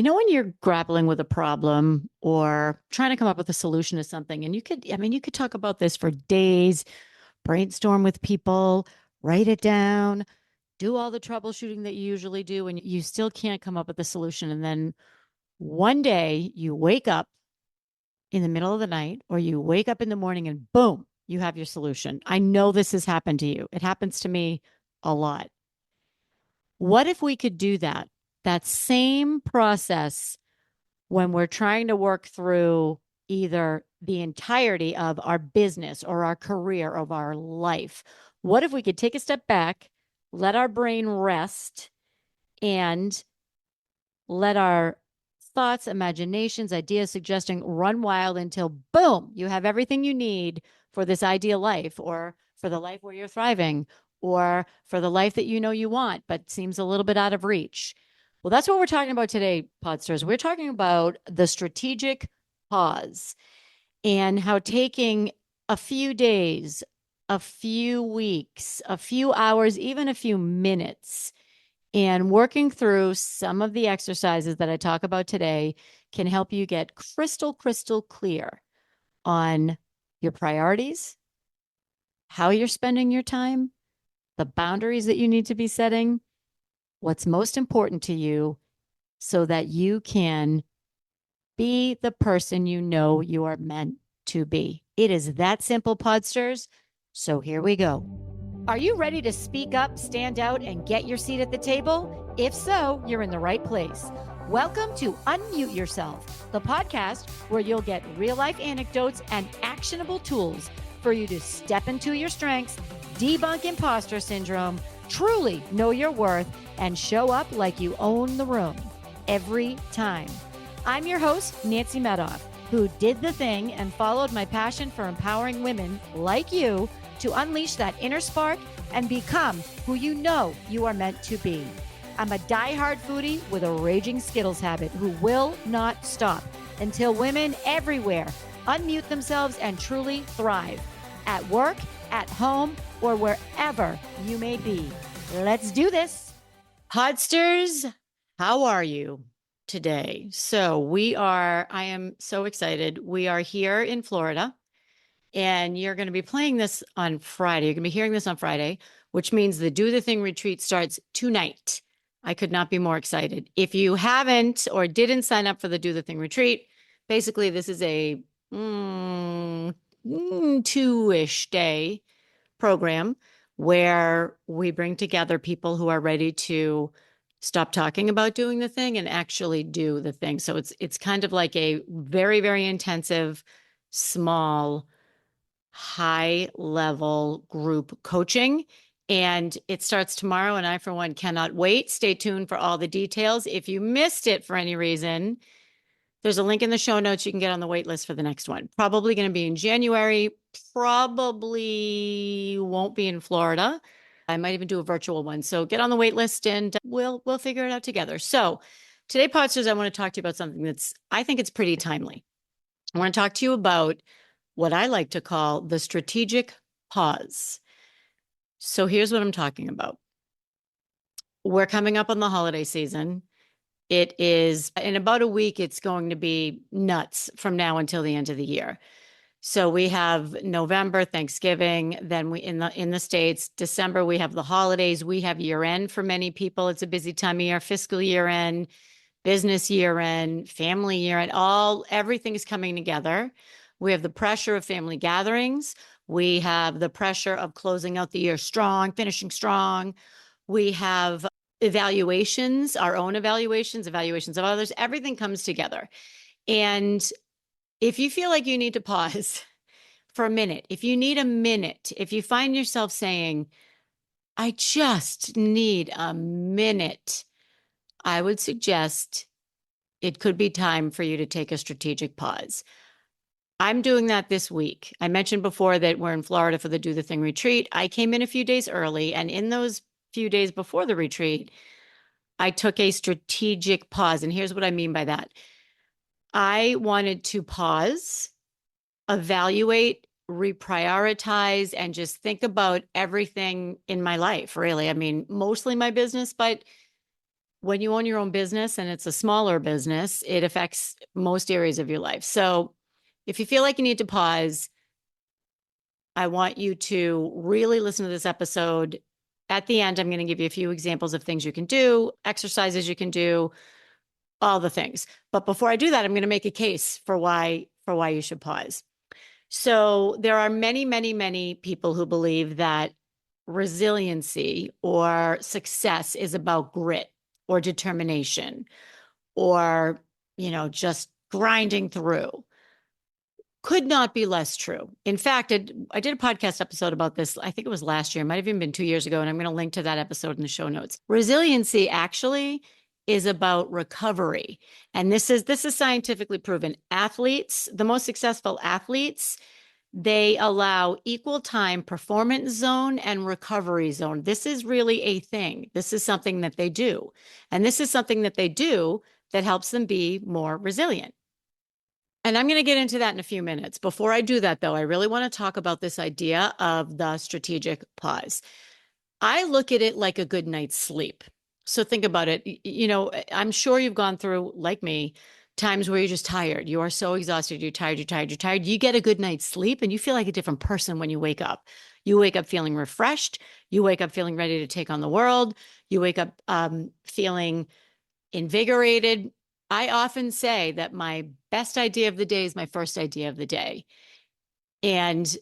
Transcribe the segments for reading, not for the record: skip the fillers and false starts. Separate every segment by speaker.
Speaker 1: When you're grappling with a problem or trying to come up with a solution to something, and you could talk about this for days, brainstorm with people, write it down, do all the troubleshooting that you usually do, and you still can't come up with a solution. And then one day you wake up in the middle of the night or you wake up in the morning and boom, you have your solution. I know this has happened to you. It happens to me a lot. What if we could do that same process when we're trying to work through either the entirety of our business or our career of our life? What if we could take a step back, let our brain rest, and let our thoughts, imaginations, ideas, suggesting run wild until boom, you have everything you need for this ideal life or for the life where you're thriving or for the life that you know you want, but seems a little bit out of reach. Well, that's what we're talking about today, Podsters. We're talking about the strategic pause and how taking a few days, a few weeks, a few hours, even a few minutes, and working through some of the exercises that I talk about today can help you get crystal clear on your priorities, how you're spending your time, the boundaries that you need to be setting, what's most important to you, so that you can be the person you know you are meant to be. It is that simple, Podsters. So here we go. Are you ready to speak up, stand out, and get your seat at the table? If so, you're in the right place. Welcome to Unmute Yourself, the podcast where you'll get real life anecdotes and actionable tools for you to step into your strengths, debunk imposter syndrome, truly know your worth, and show up like you own the room every time. I'm your host, Nancy Medoff, who did the thing and followed my passion for empowering women like you to unleash that inner spark and become who you know you are meant to be. I'm a diehard foodie with a raging Skittles habit who will not stop until women everywhere unmute themselves and truly thrive at work, at home, or wherever you may be. Let's do this. Podsters, how are you today? I am so excited. We are here in Florida. And you're going to be playing this on Friday. You're going to be hearing this on Friday, which means the Do the Thing retreat starts tonight. I could not be more excited. If you haven't or didn't sign up for the Do the Thing retreat, basically this is a 2-ish day program where we bring together people who are ready to stop talking about doing the thing and actually do the thing. So it's kind of like a very, very intensive, small, high level group coaching. And it starts tomorrow. And I, for one, cannot wait. Stay tuned for all the details. If you missed it for any reason, there's a link in the show notes. You can get on the wait list for the next one. Probably going to be in January. Probably won't be in Florida. I might even do a virtual one. So get on the wait list and we'll figure it out together. So today, Podsters, I want to talk to you about something I think it's pretty timely. I want to talk to you about what I like to call the strategic pause. So here's what I'm talking about. We're coming up on the holiday season. It is in about a week, it's going to be nuts from now until the end of the year. So we have November, Thanksgiving, then we in the States, December, we have the holidays, we have year end for many people. It's a busy time of year, fiscal year end, business year end, family year end, everything is coming together. We have the pressure of family gatherings. We have the pressure of closing out the year strong, finishing strong. We have evaluations, our own evaluations of others. Everything comes together. And if you feel like you need to pause for a minute, if you need a minute, if you find yourself saying, I just need a minute, I would suggest it could be time for you to take a strategic pause. I'm doing that this week. I mentioned before that we're in Florida for the Do the Thing retreat. I came in a few days early, and in those few days before the retreat, I took a strategic pause. And here's what I mean by that. I wanted to pause, evaluate, reprioritize, and just think about everything in my life, really. I mean, mostly my business, but when you own your own business and it's a smaller business, it affects most areas of your life. So if you feel like you need to pause, I want you to really listen to this episode. At the end, I'm going to give you a few examples of things you can do, exercises you can do, all the things. But before I do that, I'm going to make a case for why you should pause. So there are many, many, many people who believe that resiliency or success is about grit or determination or, just grinding through. Could not be less true. In fact, I did a podcast episode about this. I think it was last year, it might have even been 2 years ago, and I'm going to link to that episode in the show notes. Resiliency actually is about recovery. And this is scientifically proven. Athletes, the most successful athletes, they allow equal time performance zone and recovery zone. This is really a thing. This is something that they do. And this is something that they do that helps them be more resilient. And I'm going to get into that in a few minutes. Before I do that, though, I really want to talk about this idea of the strategic pause. I look at it like a good night's sleep. So think about it. I'm sure you've gone through, like me, times where you're just tired. You are so exhausted. You're tired. You're tired. You're tired. You get a good night's sleep and you feel like a different person when you wake up. You wake up feeling refreshed. You wake up feeling ready to take on the world. You wake up feeling invigorated. I often say that my best idea of the day is my first idea of the day. And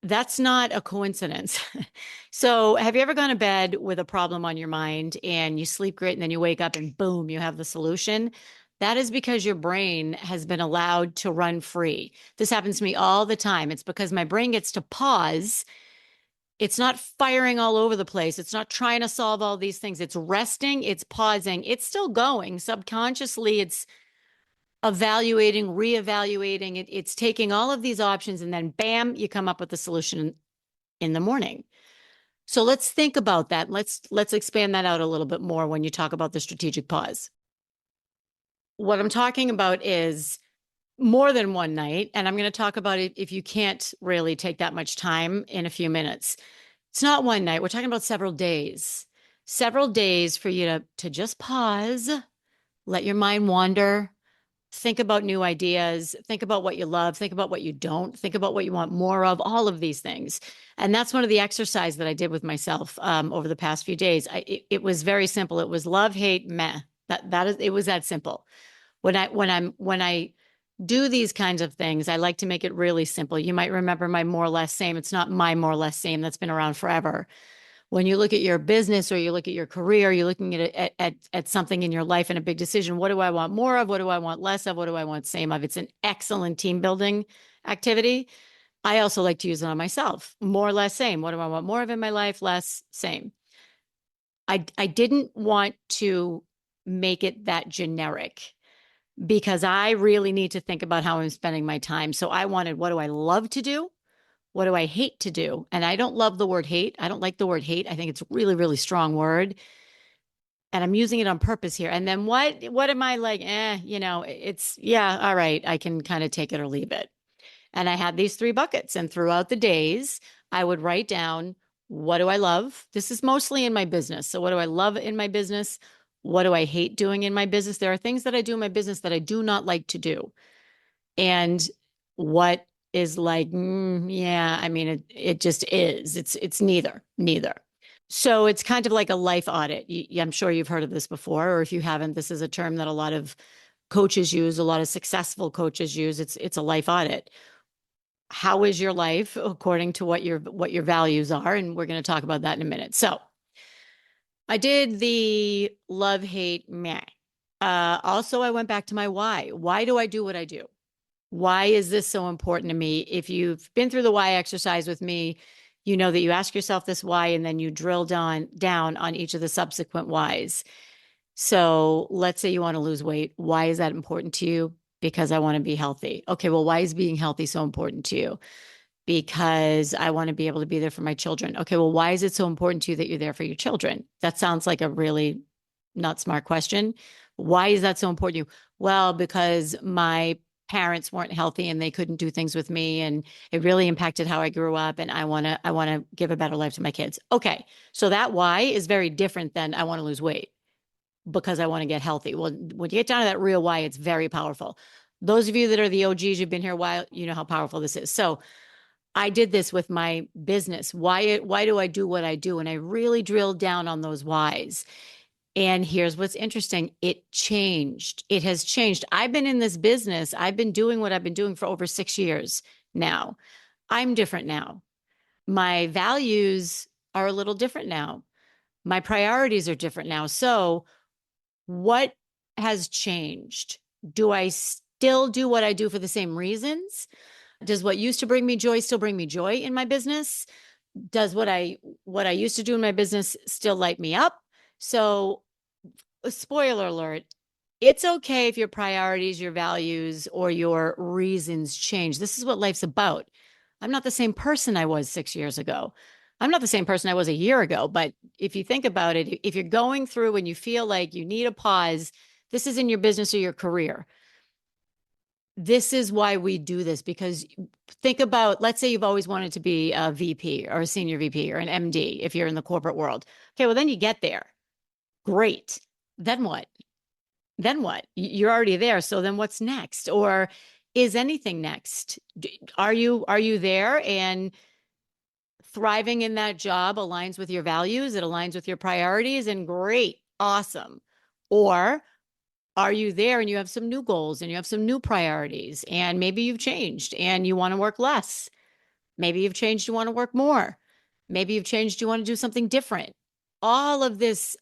Speaker 1: that's not a coincidence. So, have you ever gone to bed with a problem on your mind and you sleep great and then you wake up and boom, you have the solution? That is because your brain has been allowed to run free. This happens to me all the time. It's because my brain gets to pause. It's not firing all over the place. It's not trying to solve all these things. It's resting, it's pausing, it's still going. Subconsciously, it's evaluating, reevaluating. It's taking all of these options and then bam, you come up with a solution in the morning. So let's think about that. Let's expand that out a little bit more when you talk about the strategic pause. What I'm talking about is more than one night, and I'm going to talk about it if you can't really take that much time in a few minutes. It's not one night. We're talking about several days for you to just pause, let your mind wander, think about new ideas, think about what you love, think about what you don't, think about what you want more of, all of these things. And that's one of the exercises that I did with myself over the past few days. It was very simple. It was love, hate, meh. It was that simple. When I do these kinds of things, I like to make it really simple. You might remember my more or less same. It's not my more or less same. That's been around forever. When you look at your business or you look at your career, you're looking at something in your life and a big decision. What do I want more of? What do I want less of? What do I want same of? It's an excellent team building activity. I also like to use it on myself. More or less same. What do I want more of in my life? Less, same. I didn't want to make it that generic because I really need to think about how I'm spending my time. So I wanted, what do I love to do? What do I hate to do? And I don't love the word hate. I don't like the word hate. I think it's a really, really strong word. And I'm using it on purpose here. And then what am I like? It's, yeah, all right. I can kind of take it or leave it. And I had these three buckets. And throughout the days, I would write down, what do I love? This is mostly in my business. So what do I love in my business? What do I hate doing in my business? There are things that I do in my business that I do not like to do. And what is like, yeah, I mean, it just is. It's neither. So it's kind of like a life audit. I'm sure you've heard of this before, or if you haven't, this is a term that a lot of coaches use, a lot of successful coaches use. It's a life audit. How is your life according to what your values are? And we're going to talk about that in a minute. So I did the love, hate, meh. Also, I went back to my why. Why do I do what I do? Why is this so important to me? If you've been through the why exercise with me, you know that you ask yourself this why, and then you drill down on each of the subsequent whys. So let's say you want to lose weight. Why is that important to you? Because I want to be healthy. Okay, well, why is being healthy so important to you? Because I want to be able to be there for my children. Okay, well, why is it so important to you that you're there for your children? That sounds like a really not smart question. Why is that so important to you? Well, because my parents weren't healthy and they couldn't do things with me, and it really impacted how I grew up, and I want to give a better life to my kids. Okay, so that why is very different than I want to lose weight. because I want to get healthy. Well, when you get down to that real why, it's very powerful. Those of you that are the OGs, you've been here a while, you know how powerful this is. So I did this with my business. Why do I do what I do? And I really drilled down on those whys. And here's what's interesting. It changed. It has changed. I've been in this business. I've been doing what I've been doing for over 6 years now. I'm different now. My values are a little different now. My priorities are different now. So, what has changed? Do I still do what I do for the same reasons? Does what used to bring me joy still bring me joy in my business? Does what I used to do in my business still light me up? So, spoiler alert, it's okay if your priorities, your values, or your reasons change. This is what life's about. I'm not the same person I was 6 years ago. I'm not the same person I was a year ago. But if you think about it, if you're going through and you feel like you need a pause, this is in your business or your career. This is why we do this, because think about, let's say you've always wanted to be a VP or a senior VP or an MD if you're in the corporate world. Okay, well, then you get there. Great. Then what? Then what? You're already there. So then what's next? Or is anything next? Are you there and thriving in that job aligns with your values, it aligns with your priorities, and great, awesome. Or are you there and you have some new goals and you have some new priorities and maybe you've changed and you want to work less? Maybe you've changed, you want to work more. Maybe you've changed, you want to do something different. All of this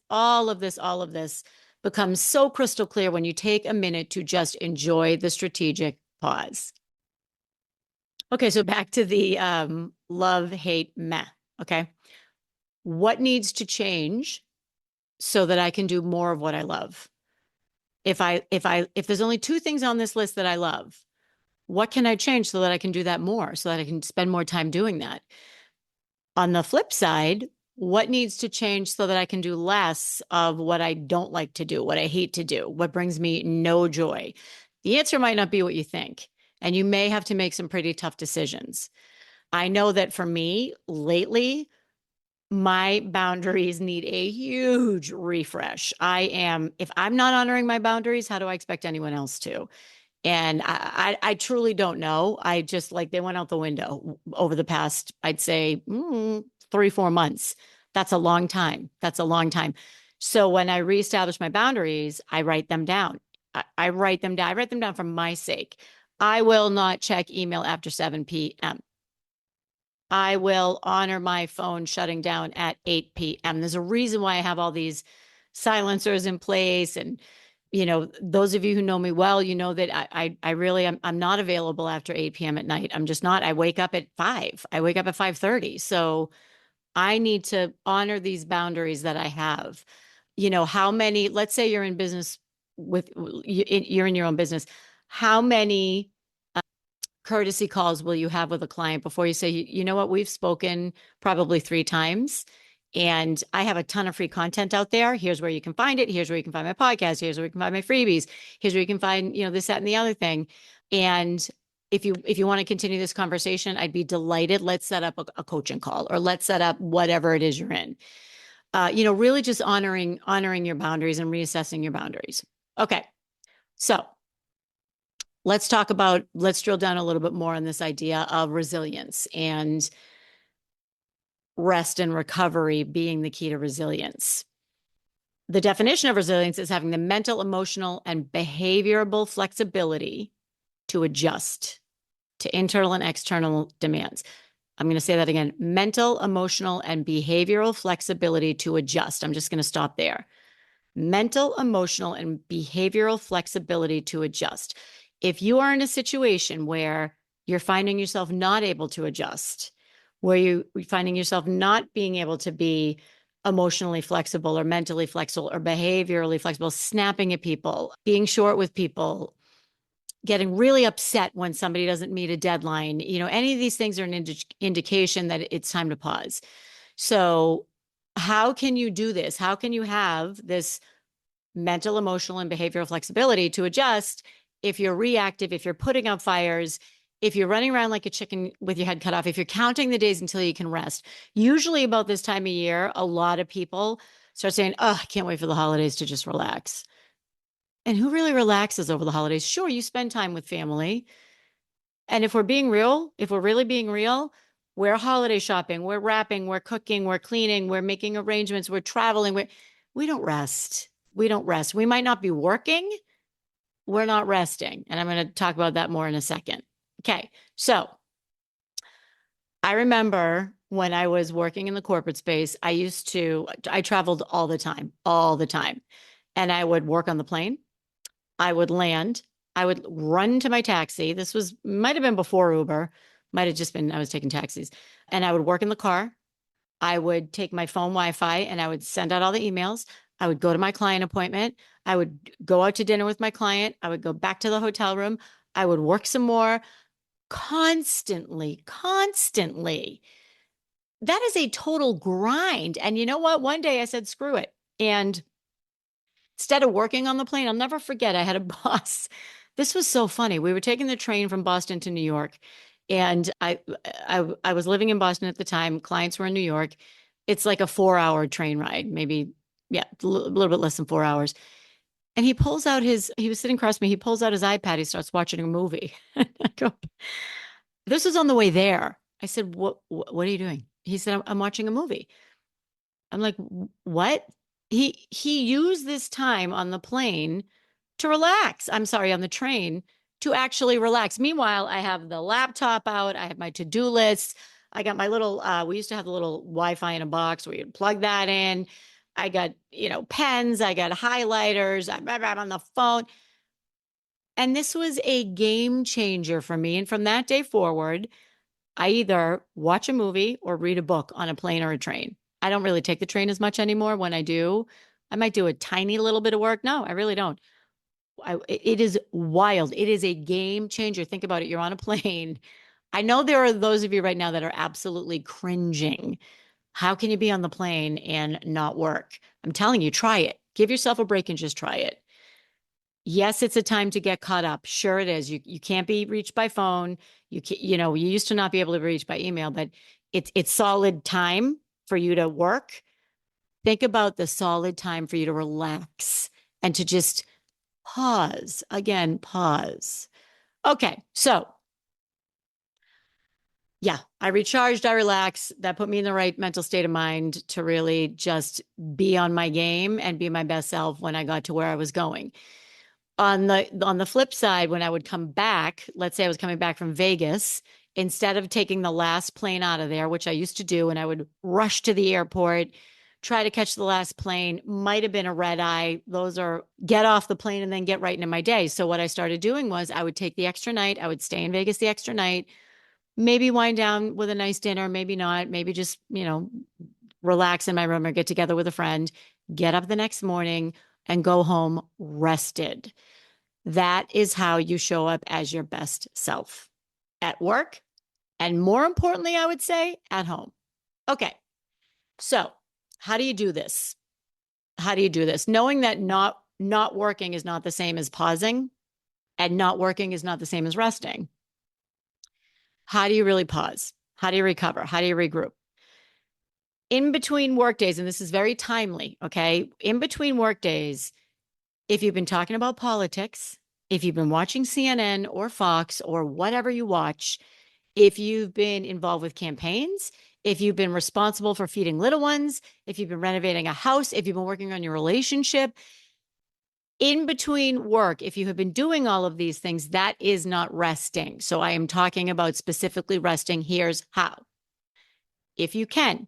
Speaker 1: becomes so crystal clear when you take a minute to just enjoy the strategic pause. Okay, so back to the love, hate, meh. Okay. What needs to change so that I can do more of what I love? If there's only two things on this list that I love, what can I change so that I can do that more, so that I can spend more time doing that? On the flip side, what needs to change so that I can do less of what I don't like to do, what I hate to do, what brings me no joy? The answer might not be what you think, and you may have to make some pretty tough decisions. I know that for me lately, my boundaries need a huge refresh. If I'm not honoring my boundaries, how do I expect anyone else to? And I truly don't know. I just like they went out the window over the past, I'd say 3-4 months. That's a long time. That's a long time. So when I reestablish my boundaries, I write them down. I write them down. I write them down for my sake. I will not check email after 7 p.m. I will honor my phone shutting down at 8 p.m. There's a reason why I have all these silencers in place. And, those of you who know me well, you know that I really I'm not available after 8 p.m. at night. I'm just not. I wake up at 5. I wake up at 5:30. So I need to honor these boundaries that I have. How many, let's say you're in business you're in your own business. How many courtesy calls will you have with a client before you say, you know what, we've spoken probably 3 times and I have a ton of free content out there. Here's where you can find it. Here's where you can find my podcast. Here's where you can find my freebies. Here's where you can find, this, that, and the other thing. And if you want to continue this conversation, I'd be delighted. Let's set up a coaching call, or let's set up whatever it is you're in. Really just honoring your boundaries and reassessing your boundaries. Okay. So let's drill down a little bit more on this idea of resilience and rest and recovery being the key to resilience. The definition of resilience is having the mental, emotional, and behavioral flexibility to adjust to internal and external demands. I'm going to say that again: mental, emotional, and behavioral flexibility to adjust. I'm just going to stop there. Mental, emotional, and behavioral flexibility to adjust. If you are in a situation where you're finding yourself not able to adjust, where you're finding yourself not being able to be emotionally flexible or mentally flexible or behaviorally flexible, snapping at people, being short with people, getting really upset when somebody doesn't meet a deadline, any of these things are an indication that it's time to pause. So how can you do this? How can you have this mental, emotional, and behavioral flexibility to adjust if you're reactive, if you're putting out fires, if you're running around like a chicken with your head cut off, if you're counting the days until you can rest? Usually about this time of year, a lot of people start saying, oh, I can't wait for the holidays to just relax. And who really relaxes over the holidays? Sure, you spend time with family. And if we're being real, if we're really being real, we're holiday shopping, we're wrapping, we're cooking, we're cleaning, we're making arrangements, we're traveling. We don't rest. We don't rest. We might not be working. We're not resting. And I'm going to talk about that more in a second. Okay. So I remember when I was working in the corporate space, I traveled all the time, all the time. And I would work on the plane. I would land. I would run to my taxi. Might have been before Uber, might have just been, I was taking taxis. And I would work in the car. I would take my phone Wi-Fi and I would send out all the emails. I would go to my client appointment. I would go out to dinner with my client. I would go back to the hotel room. I would work some more constantly, constantly. That is a total grind. And you know what? One day I said, screw it. And instead of working on the plane, I'll never forget, I had a boss. This was so funny. We were taking the train from Boston to New York. And I was living in Boston at the time. Clients were in New York. It's like a 4 hour train ride, maybe, yeah, a little bit less than 4 hours. And he was sitting across me. He pulls out his iPad. He starts watching a movie. I go, this was on the way there. I said, what are you doing? He said, I'm watching a movie. I'm like, what? He used this time on the plane to relax. I'm sorry, on the train to actually relax. Meanwhile, I have the laptop out. I have my to-do lists. I got my little, we used to have the little Wi-Fi in a box where you'd plug that in. I got, pens. I got highlighters. I'm on the phone. And this was a game changer for me. And from that day forward, I either watch a movie or read a book on a plane or a train. I don't really take the train as much anymore. When I do, I might do a tiny little bit of work. No, I really don't. It is wild. It is a game changer. Think about it. You're on a plane. I know there are those of you right now that are absolutely cringing. How can you be on the plane and not work? I'm telling you, try it. Give yourself a break and just try it. Yes, it's a time to get caught up. Sure it is. You can't be reached by phone. You used to not be able to be reached by email, but it's solid time for you to work. Think about the solid time for you to relax and to just pause. Again, pause. Okay, so yeah, I recharged, I relaxed. That put me in the right mental state of mind to really just be on my game and be my best self when I got to where I was going. On the flip side, when I would come back, let's say I was coming back from Vegas, instead of taking the last plane out of there, which I used to do, and I would rush to the airport, try to catch the last plane, might have been a red eye. Those are get off the plane and then get right into my day. So what I started doing was I would take the extra night. I would stay in Vegas the extra night, maybe wind down with a nice dinner, maybe not, maybe just, relax in my room or get together with a friend, get up the next morning and go home rested. That is how you show up as your best self at work. And more importantly, I would say at home. Okay. So how do you do this? How do you do this? Knowing that not working is not the same as pausing and not working is not the same as resting. How do you really pause? How do you recover? How do you regroup? In between work days, and this is very timely, okay? In between work days, if you've been talking about politics, if you've been watching CNN or Fox or whatever you watch, if you've been involved with campaigns, if you've been responsible for feeding little ones, if you've been renovating a house, if you've been working on your relationship, in between work, if you have been doing all of these things, that is not resting. So I am talking about specifically resting. Here's how. If you can,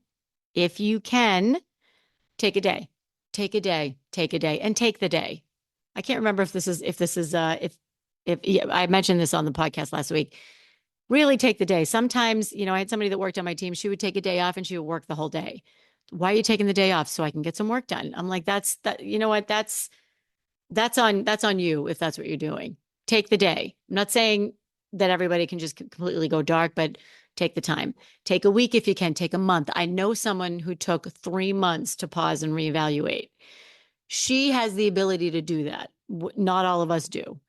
Speaker 1: take a day, take a day, take a day, and take the day. I can't remember if yeah, I mentioned this on the podcast last week. Really take the day. Sometimes, I had somebody that worked on my team. She would take a day off and she would work the whole day. Why are you taking the day off? So I can get some work done. I'm like, you know what? That's on you if that's what you're doing. Take the day. I'm not saying that everybody can just completely go dark, but take the time. Take a week if you can. Take a month. I know someone who took 3 months to pause and reevaluate. She has the ability to do that. Not all of us do.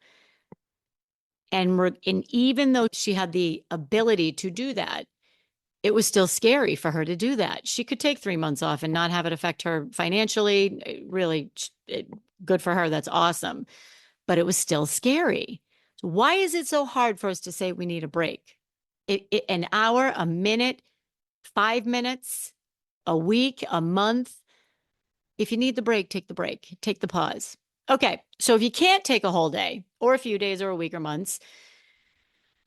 Speaker 1: And even though she had the ability to do that, it was still scary for her to do that. She could take 3 months off and not have it affect her financially. Really good for her. That's awesome. But it was still scary. So why is it so hard for us to say we need a break? An hour, a minute, 5 minutes, a week, a month. If you need the break, take the pause. Okay. So if you can't take a whole day or a few days or a week or months,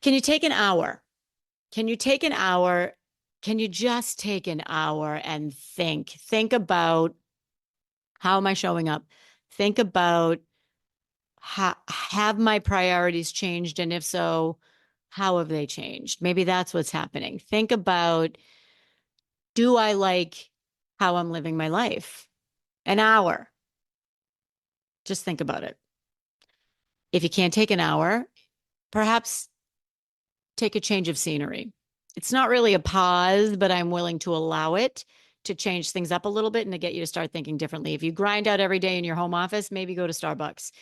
Speaker 1: can you take an hour? Can you take an hour? Can you just take an hour and think? Think about, how am I showing up? Think about, have my priorities changed? And if so, how have they changed? Maybe that's what's happening. Think about, do I like how I'm living my life? An hour. Just think about it. If you can't take an hour, perhaps take a change of scenery. It's not really a pause, but I'm willing to allow it to change things up a little bit and to get you to start thinking differently. If you grind out every day in your home office, maybe go to Starbucks.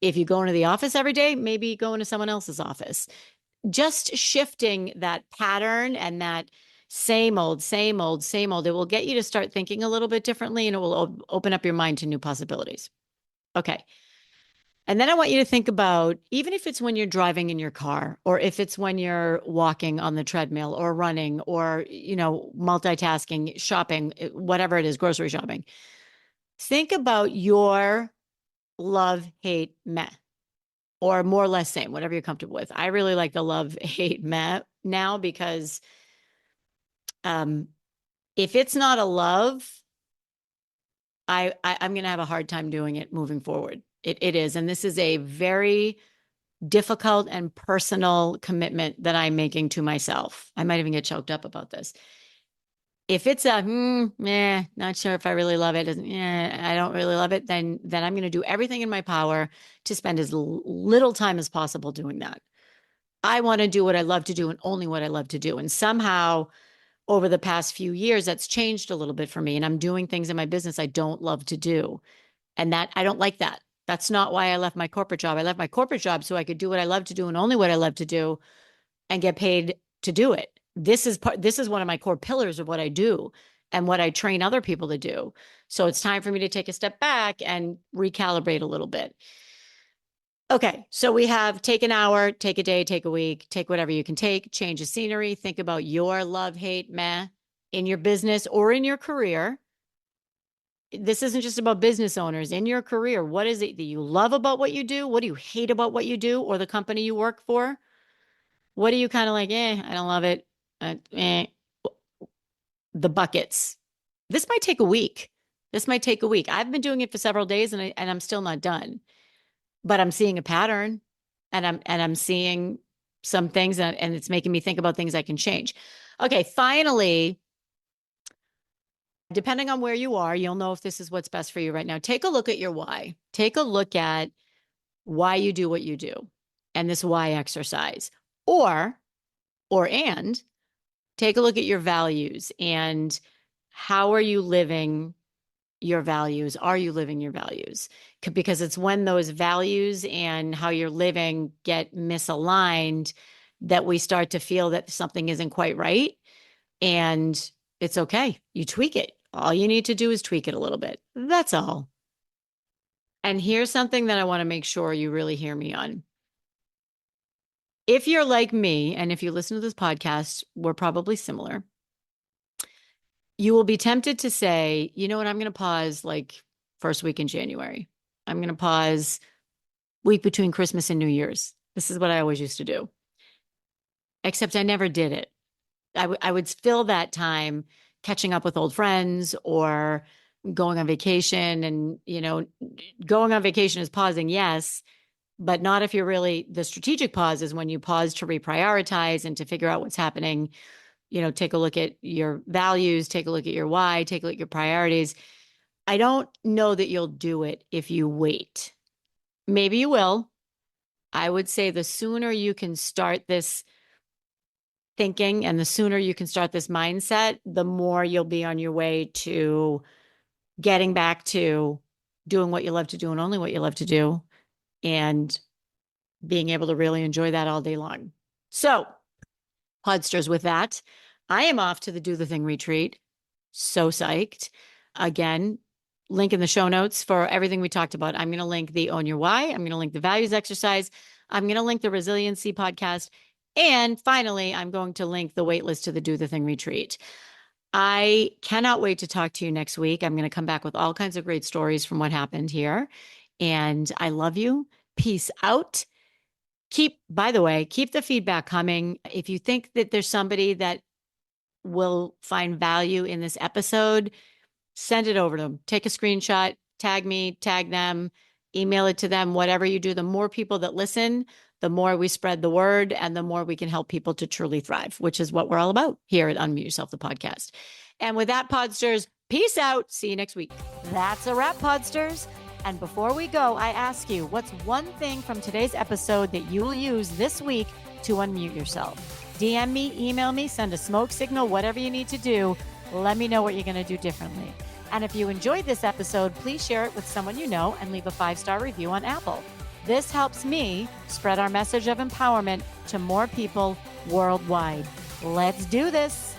Speaker 1: If you go into the office every day, maybe go into someone else's office. Just shifting that pattern and that same old, same old, same old, it will get you to start thinking a little bit differently, and it will open up your mind to new possibilities. Okay. And then I want you to think about, even if it's when you're driving in your car, or if it's when you're walking on the treadmill or running or, multitasking, shopping, whatever it is, grocery shopping, think about your love, hate, meh, or more or less same, whatever you're comfortable with. I really like the love, hate, meh now because if it's not a love, I'm going to have a hard time doing it moving forward. It is. And this is a very difficult and personal commitment that I'm making to myself. I might even get choked up about this. If it's a not sure if I really love it, I don't really love it, then I'm going to do everything in my power to spend as little time as possible doing that. I want to do what I love to do and only what I love to do. And somehow over the past few years, that's changed a little bit for me. And I'm doing things in my business I don't love to do. And that I don't like that. That's not why I left my corporate job. I left my corporate job so I could do what I love to do and only what I love to do and get paid to do it. This is one of my core pillars of what I do and what I train other people to do. So it's time for me to take a step back and recalibrate a little bit. Okay, so we have take an hour, take a day, take a week, take whatever you can take, change the scenery, think about your love, hate, meh in your business or in your career. This isn't just about business owners. In your career, what is it that you love about what you do? What do you hate about what you do or the company you work for? What are you kind of like, I don't love it. The buckets. This might take a week. I've been doing it for several days and I'm still not done. But I'm seeing a pattern and I'm seeing some things and it's making me think about things I can change. Okay, finally, depending on where you are, you'll know if this is what's best for you right now. Take a look at your why. Take a look at why you do what you do and this why exercise. And take a look at your values and how are you living your values? Are you living your values? Because it's when those values and how you're living get misaligned that we start to feel that something isn't quite right. And it's okay. You tweak it. All you need to do is tweak it a little bit. That's all. And here's something that I want to make sure you really hear me on. If you're like me, and if you listen to this podcast, we're probably similar. You will be tempted to say, you know what, I'm going to pause like first week in January. I'm going to pause week between Christmas and New Year's. This is what I always used to do. Except I never did it. I would fill that time catching up with old friends or going on vacation. And, going on vacation is pausing, yes, but not if you're really, the strategic pause is when you pause to reprioritize and to figure out what's happening. Take a look at your values, take a look at your why, take a look at your priorities. I don't know that you'll do it if you wait. Maybe you will. I would say the sooner you can start this thinking and the sooner you can start this mindset, the more you'll be on your way to getting back to doing what you love to do and only what you love to do and being able to really enjoy that all day long. So, Podsters, with that, I am off to the Do the Thing retreat. So psyched. Again, link in the show notes for everything we talked about. I'm going to link the Own Your Why. I'm going to link the values exercise. I'm going to link the resiliency podcast. And finally, I'm going to link the waitlist to the Do the Thing retreat. I cannot wait to talk to you next week. I'm going to come back with all kinds of great stories from what happened here. And I love you. Peace out. By the way, keep the feedback coming. If you think that there's somebody that will find value in this episode, send it over to them. Take a screenshot, tag me, tag them, email it to them, whatever you do. The more people that listen, the more we spread the word and the more we can help people to truly thrive, which is what we're all about here at Unmute Yourself, the podcast. And with that, Podsters, peace out. See you next week. That's a wrap, Podsters. And before we go, I ask you, what's one thing from today's episode that you will use this week to unmute yourself? DM me, email me, send a smoke signal, whatever you need to do. Let me know what you're going to do differently. And if you enjoyed this episode, please share it with someone you know and leave a 5-star review on Apple. This helps me spread our message of empowerment to more people worldwide. Let's do this.